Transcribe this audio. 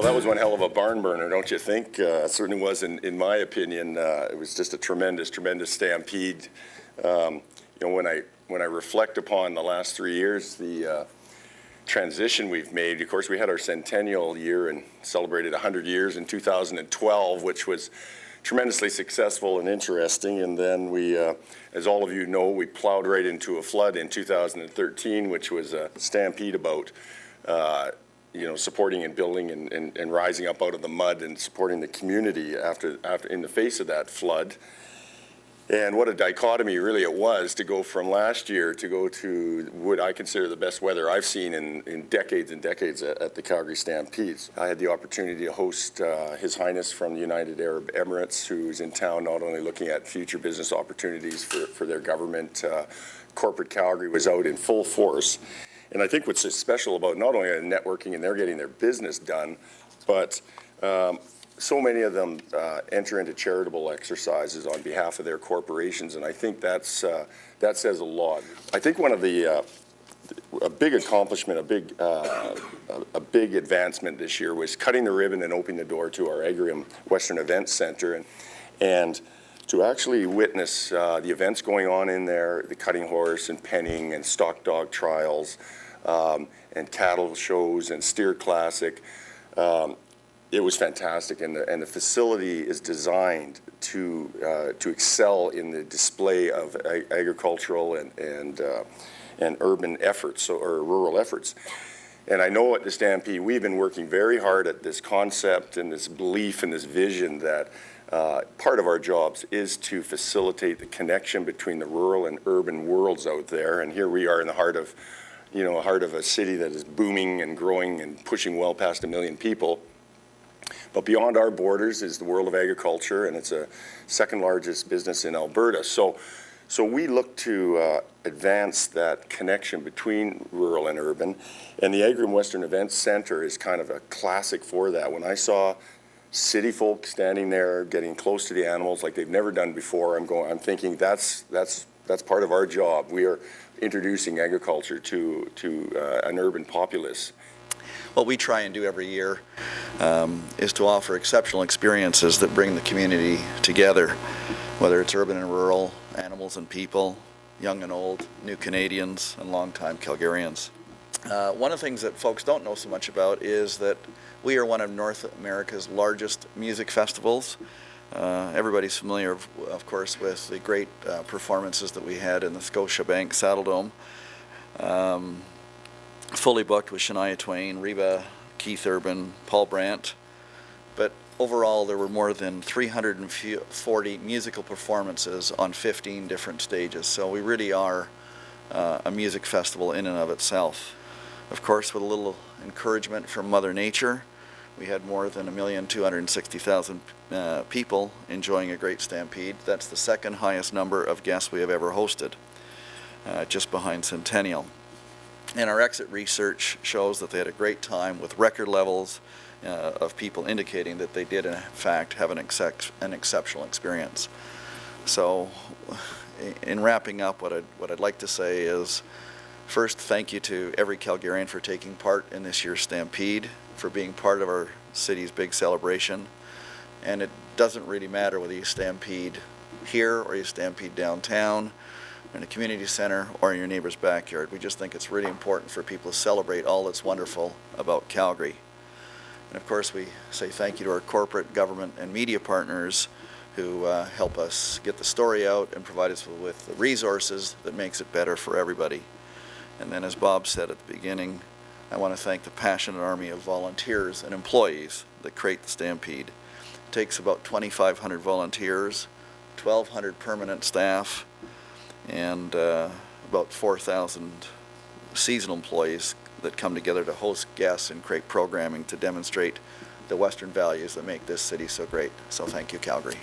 Well, that was one hell of a barn burner, don't you think? It certainly was, in my opinion. It was just a tremendous stampede. When I reflect upon the last 3 years, the transition we've made. Of course, we had our centennial year and celebrated 100 years in 2012, which was tremendously successful and interesting. And then we, as all of you know, we plowed right into a flood in 2013, which was a stampede about supporting and building and rising up out of the mud and supporting the community after in the face of that flood. And what a dichotomy really it was to go from last year to go to what I consider the best weather I've seen in decades and decades at the Calgary Stampede. I had the opportunity to host His Highness from the United Arab Emirates, who's in town not only looking at future business opportunities for their government. Corporate Calgary was out in full force. And I think what's so special about not only networking and they're getting their business done, but so many of them enter into charitable exercises on behalf of their corporations, and I think that says a lot. I think one of a big accomplishment, a big advancement this year was cutting the ribbon and opening the door to our Agrium Western Events Center, and to actually witness the events going on in there, the cutting horse and penning and stock dog trials, and cattle shows and steer classic. It was fantastic, and the facility is designed to excel in the display of agricultural and urban efforts or rural efforts. And I know at the Stampede we've been working very hard at this concept and this belief and this vision that part of our jobs is to facilitate the connection between the rural and urban worlds out there. And here we are in the heart of a city that is booming and growing and pushing well past 1 million people. But beyond our borders is the world of agriculture, and it's a second largest business in Alberta. So we look to advance that connection between rural and urban, and the Agrium Western Events Center is kind of a classic for that. When I saw city folk standing there getting close to the animals like they've never done before, I'm thinking that's part of our job. We are introducing agriculture to an urban populace. What we try and do every year is to offer exceptional experiences that bring the community together, whether it's urban and rural, animals and people, young and old, new Canadians and longtime Calgarians. One of the things that folks don't know so much about is that we are one of North America's largest music festivals. Everybody's familiar, of course, with the great performances that we had in the Scotiabank Saddledome. Fully booked with Shania Twain, Reba, Keith Urban, Paul Brandt. But overall, there were more than 340 musical performances on 15 different stages. So we really are a music festival in and of itself. Of course, with a little encouragement from Mother Nature, we had more than 1,260,000 people enjoying a great stampede. That's the second highest number of guests we have ever hosted, just behind Centennial. And our exit research shows that they had a great time with record levels of people indicating that they did in fact have an exceptional experience. So in wrapping up, what I'd like to say is, first, thank you to every Calgarian for taking part in this year's Stampede, for being part of our city's big celebration. And it doesn't really matter whether you stampede here or you stampede downtown, in a community center, or in your neighbor's backyard. We just think it's really important for people to celebrate all that's wonderful about Calgary. And of course, we say thank you to our corporate, government, and media partners who help us get the story out and provide us with the resources that makes it better for everybody. And then, as Bob said at the beginning, I want to thank the passionate army of volunteers and employees that create the Stampede. It takes about 2,500 volunteers, 1,200 permanent staff, and about 4,000 seasonal employees that come together to host guests and create programming to demonstrate the Western values that make this city so great. So thank you, Calgary.